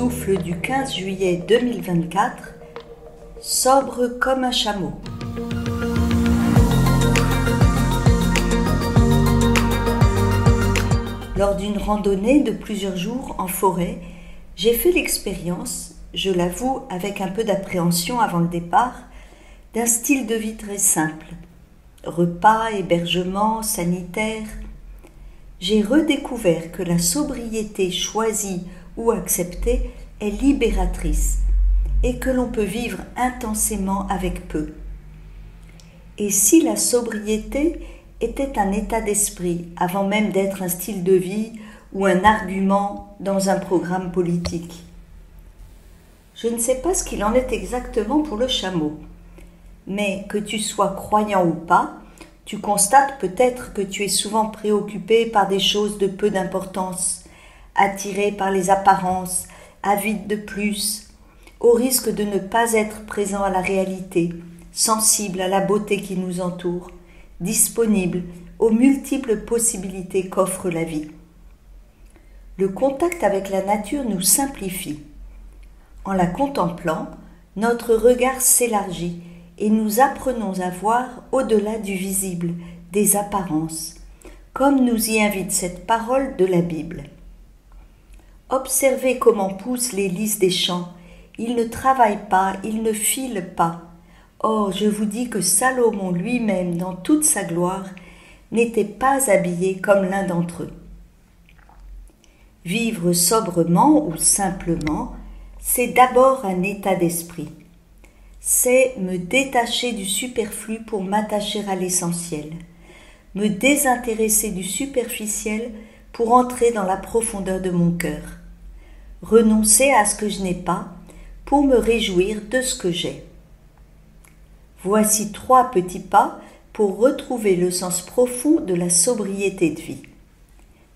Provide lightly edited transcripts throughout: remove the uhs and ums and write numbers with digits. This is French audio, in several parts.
Souffle du 15 juillet 2024, sobre comme un chameau. Lors d'une randonnée de plusieurs jours en forêt, j'ai fait l'expérience, je l'avoue avec un peu d'appréhension avant le départ, d'un style de vie très simple. Repas, hébergement, sanitaire. J'ai redécouvert que la sobriété choisie ou acceptée est libératrice et que l'on peut vivre intensément avec peu. Et si la sobriété était un état d'esprit avant même d'être un style de vie ou un argument dans un programme politique? Je ne sais pas ce qu'il en est exactement pour le chameau, mais que tu sois croyant ou pas, tu constates peut-être que tu es souvent préoccupé par des choses de peu d'importance, attiré par les apparences, avide de plus, au risque de ne pas être présent à la réalité, sensible à la beauté qui nous entoure, disponible aux multiples possibilités qu'offre la vie. Le contact avec la nature nous simplifie. En la contemplant, notre regard s'élargit et nous apprenons à voir au-delà du visible, des apparences, comme nous y invite cette parole de la Bible. Observez comment poussent les lys des champs. Ils ne travaillent pas, ils ne filent pas. Or, je vous dis que Salomon lui-même, dans toute sa gloire, n'était pas habillé comme l'un d'entre eux. Vivre sobrement ou simplement, c'est d'abord un état d'esprit. C'est me détacher du superflu pour m'attacher à l'essentiel, me désintéresser du superficiel pour entrer dans la profondeur de mon cœur, renoncer à ce que je n'ai pas pour me réjouir de ce que j'ai. Voici 3 petits pas pour retrouver le sens profond de la sobriété de vie.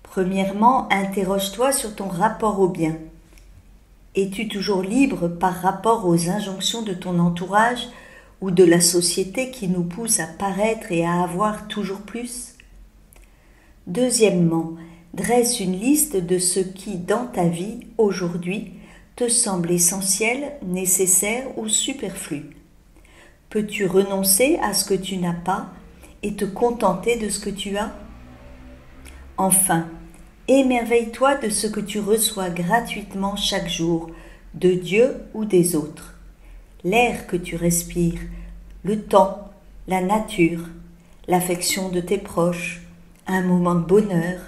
Premièrement, interroge-toi sur ton rapport au bien. Es-tu toujours libre par rapport aux injonctions de ton entourage ou de la société qui nous pousse à paraître et à avoir toujours plus? Deuxièmement, dresse une liste de ce qui, dans ta vie, aujourd'hui, te semble essentiel, nécessaire ou superflu. Peux-tu renoncer à ce que tu n'as pas et te contenter de ce que tu as? Enfin, émerveille-toi de ce que tu reçois gratuitement chaque jour, de Dieu ou des autres. L'air que tu respires, le temps, la nature, l'affection de tes proches, un moment de bonheur,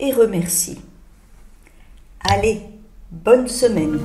et remercie. Allez, bonne semaine!